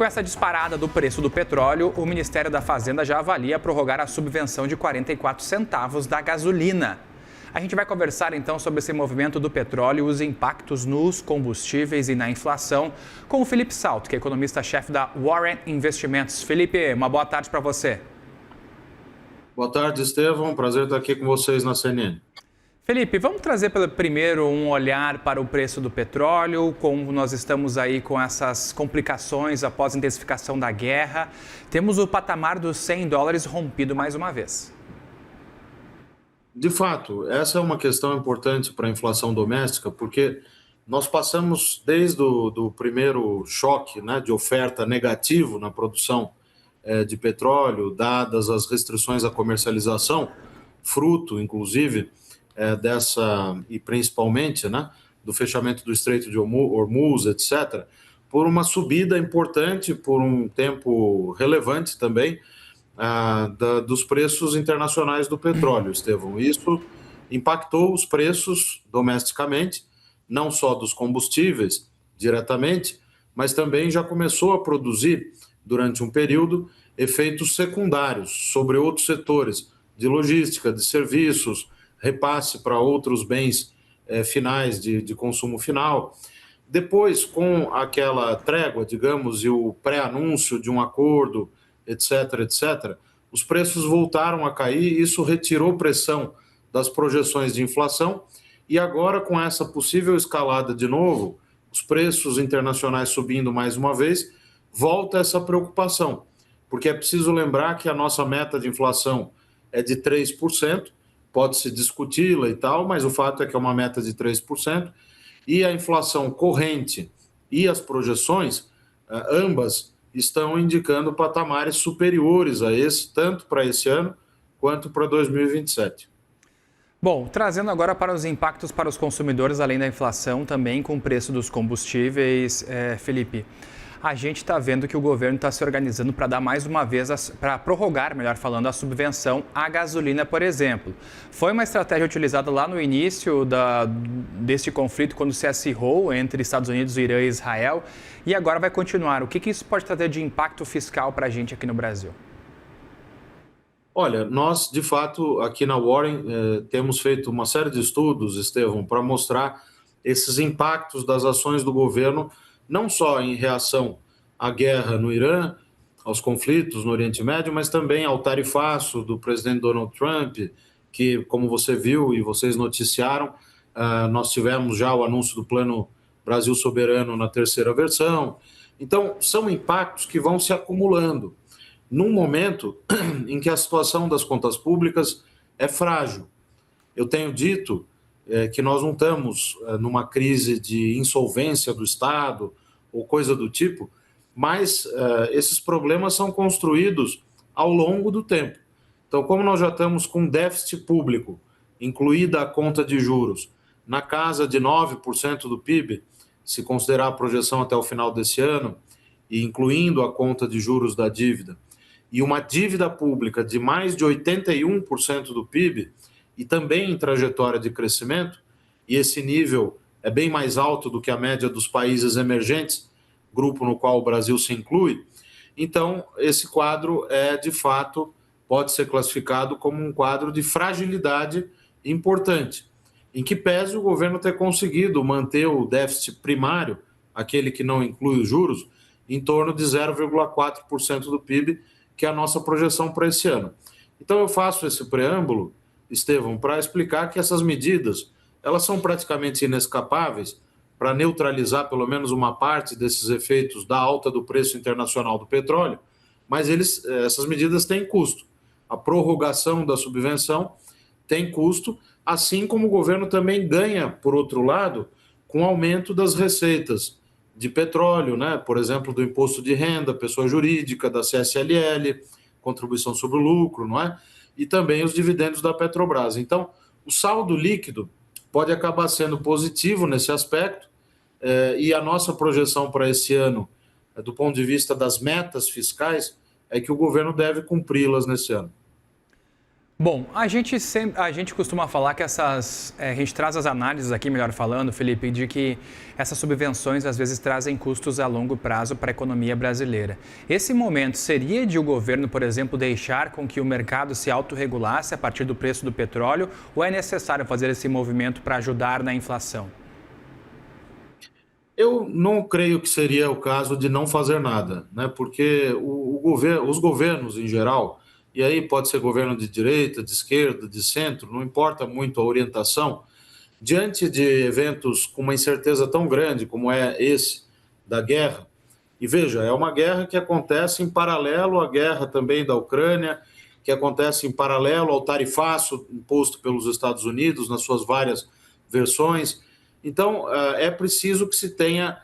Com essa disparada do preço do petróleo, o Ministério da Fazenda já avalia prorrogar a subvenção de 44 centavos da gasolina. A gente vai conversar então sobre esse movimento do petróleo e os impactos nos combustíveis e na inflação com o Felipe Salto, que é economista-chefe da Warren Investimentos. Felipe, uma boa tarde para você. Boa tarde, Estevão. Prazer estar aqui com vocês na CNN. Felipe, vamos trazer primeiro um olhar para o preço do petróleo, como nós estamos aí com essas complicações após a intensificação da guerra. Temos o patamar dos $100 rompido mais uma vez. De fato, essa é uma questão importante para a inflação doméstica, porque nós passamos desde o primeiro choque, né, de oferta negativo na produção de petróleo, dadas as restrições à comercialização, fruto, inclusive, dessa, e principalmente, né, do fechamento do Estreito de Hormuz, etc., por uma subida importante, por um tempo relevante também, dos preços internacionais do petróleo, Estevão. Isso impactou os preços domesticamente, não só dos combustíveis diretamente, mas também já começou a produzir, durante um período, efeitos secundários sobre outros setores de logística, de serviços, repasse para outros bens finais de consumo final. Depois, com aquela trégua, digamos, e o pré-anúncio de um acordo, etc., etc., os preços voltaram a cair, isso retirou pressão das projeções de inflação, e agora, com essa possível escalada de novo, os preços internacionais subindo mais uma vez, volta essa preocupação, porque é preciso lembrar que a nossa meta de inflação é de 3%, pode-se discuti-la e tal, mas o fato é que é uma meta de 3%, e a inflação corrente e as projeções, ambas estão indicando patamares superiores a esse, tanto para esse ano quanto para 2027. Bom, trazendo agora para os impactos para os consumidores, além da inflação, também com o preço dos combustíveis, Felipe, a gente está vendo que o governo está se organizando para dar mais uma vez, para prorrogar, melhor falando, a subvenção à gasolina, por exemplo. Foi uma estratégia utilizada lá no início deste conflito, quando se acirrou entre Estados Unidos, Irã e Israel, e agora vai continuar. O que isso pode trazer de impacto fiscal para a gente aqui no Brasil? Olha, nós, de fato, aqui na Warren, temos feito uma série de estudos, Estevão, para mostrar esses impactos das ações do governo, não só em reação à guerra no Irã, aos conflitos no Oriente Médio, mas também ao tarifaço do presidente Donald Trump, que, como você viu e vocês noticiaram, nós tivemos já o anúncio do Plano Brasil Soberano na terceira versão. Então, são impactos que vão se acumulando num momento em que a situação das contas públicas é frágil. Eu tenho dito que nós não estamos numa crise de insolvência do Estado ou coisa do tipo, mas esses problemas são construídos ao longo do tempo. Então, como nós já estamos com déficit público, incluída a conta de juros, na casa de 9% do PIB, se considerar a projeção até o final desse ano, e incluindo a conta de juros da dívida, e uma dívida pública de mais de 81% do PIB, e também em trajetória de crescimento, e esse nível é bem mais alto do que a média dos países emergentes, grupo no qual o Brasil se inclui. Então, esse quadro de fato, pode ser classificado como um quadro de fragilidade importante, em que pese o governo ter conseguido manter o déficit primário, aquele que não inclui os juros, em torno de 0,4% do PIB, que é a nossa projeção para esse ano. Então eu faço esse preâmbulo, Estevão, para explicar que essas medidas, elas são praticamente inescapáveis para neutralizar pelo menos uma parte desses efeitos da alta do preço internacional do petróleo, mas essas medidas têm custo. A prorrogação da subvenção tem custo, assim como o governo também ganha, por outro lado, com o aumento das receitas de petróleo, né? Por exemplo, do imposto de renda, pessoa jurídica, da CSLL, contribuição sobre o lucro, não é? E também os dividendos da Petrobras. Então, o saldo líquido pode acabar sendo positivo nesse aspecto, e a nossa projeção para esse ano, do ponto de vista das metas fiscais, é que o governo deve cumpri-las nesse ano. Bom, a gente costuma falar que a gente traz as análises aqui, melhor falando, Felipe, de que essas subvenções às vezes trazem custos a longo prazo para a economia brasileira. Esse momento seria de o governo, por exemplo, deixar com que o mercado se autorregulasse a partir do preço do petróleo, ou é necessário fazer esse movimento para ajudar na inflação? Eu não creio que seria o caso de não fazer nada, né? Porque os governos em geral, e aí pode ser governo de direita, de esquerda, de centro, não importa muito a orientação, diante de eventos com uma incerteza tão grande como é esse da guerra, e veja, é uma guerra que acontece em paralelo à guerra também da Ucrânia, que acontece em paralelo ao tarifaço imposto pelos Estados Unidos nas suas várias versões. Então, é preciso que se tenha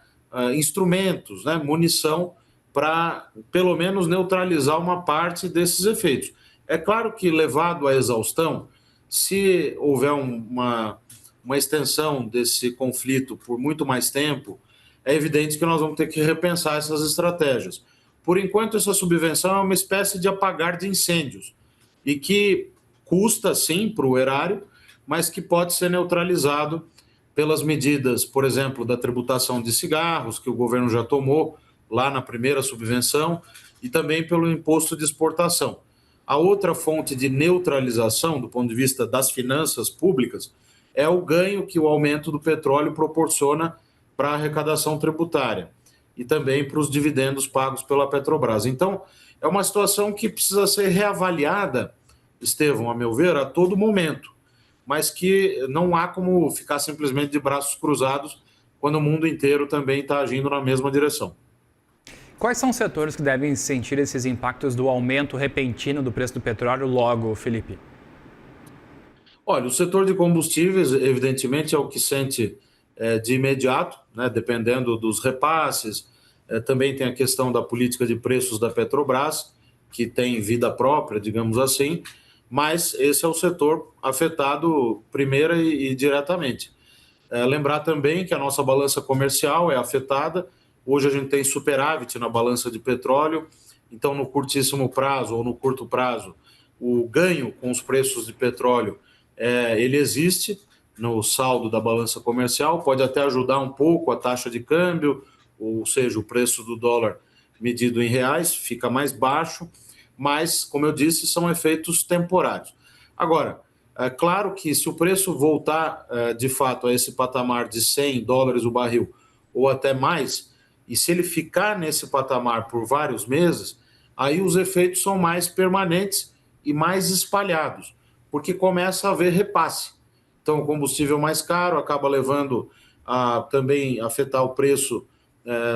instrumentos, né, munição, para, pelo menos, neutralizar uma parte desses efeitos. É claro que, levado à exaustão, se houver uma extensão desse conflito por muito mais tempo, é evidente que nós vamos ter que repensar essas estratégias. Por enquanto, essa subvenção é uma espécie de apagar de incêndios, e que custa, sim, para o erário, mas que pode ser neutralizado pelas medidas, por exemplo, da tributação de cigarros, que o governo já tomou lá na primeira subvenção, e também pelo imposto de exportação. A outra fonte de neutralização, do ponto de vista das finanças públicas, é o ganho que o aumento do petróleo proporciona para a arrecadação tributária e também para os dividendos pagos pela Petrobras. Então, é uma situação que precisa ser reavaliada, Estevão, a meu ver, a todo momento, mas que não há como ficar simplesmente de braços cruzados quando o mundo inteiro também está agindo na mesma direção. Quais são os setores que devem sentir esses impactos do aumento repentino do preço do petróleo logo, Felipe? Olha, o setor de combustíveis, evidentemente, é o que sente de imediato, né, dependendo dos repasses. Também tem a questão da política de preços da Petrobras, que tem vida própria, digamos assim, mas esse é o setor afetado primeira e diretamente. Lembrar também que a nossa balança comercial é afetada. Hoje a gente tem superávit na balança de petróleo, então no curtíssimo prazo ou no curto prazo, o ganho com os preços de petróleo, ele existe no saldo da balança comercial, pode até ajudar um pouco a taxa de câmbio, ou seja, o preço do dólar medido em reais fica mais baixo, mas, como eu disse, são efeitos temporários. Agora, é claro que se o preço voltar de fato a esse patamar de $100 o barril ou até mais, e se ele ficar nesse patamar por vários meses, aí os efeitos são mais permanentes e mais espalhados, porque começa a haver repasse. Então, o combustível mais caro acaba levando a também afetar o preço,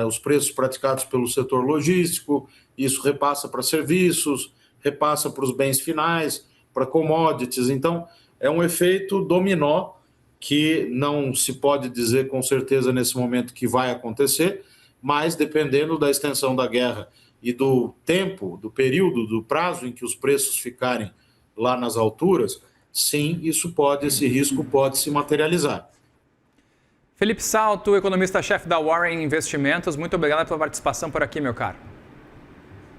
os preços praticados pelo setor logístico, isso repassa para serviços, repassa para os bens finais, para commodities. Então, é um efeito dominó que não se pode dizer com certeza nesse momento que vai acontecer, mas dependendo da extensão da guerra e do tempo, do período, do prazo em que os preços ficarem lá nas alturas, sim, esse risco pode se materializar. Felipe Salto, economista-chefe da Warren Investimentos, muito obrigado pela participação por aqui, meu caro.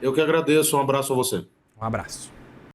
Eu que agradeço, um abraço a você. Um abraço.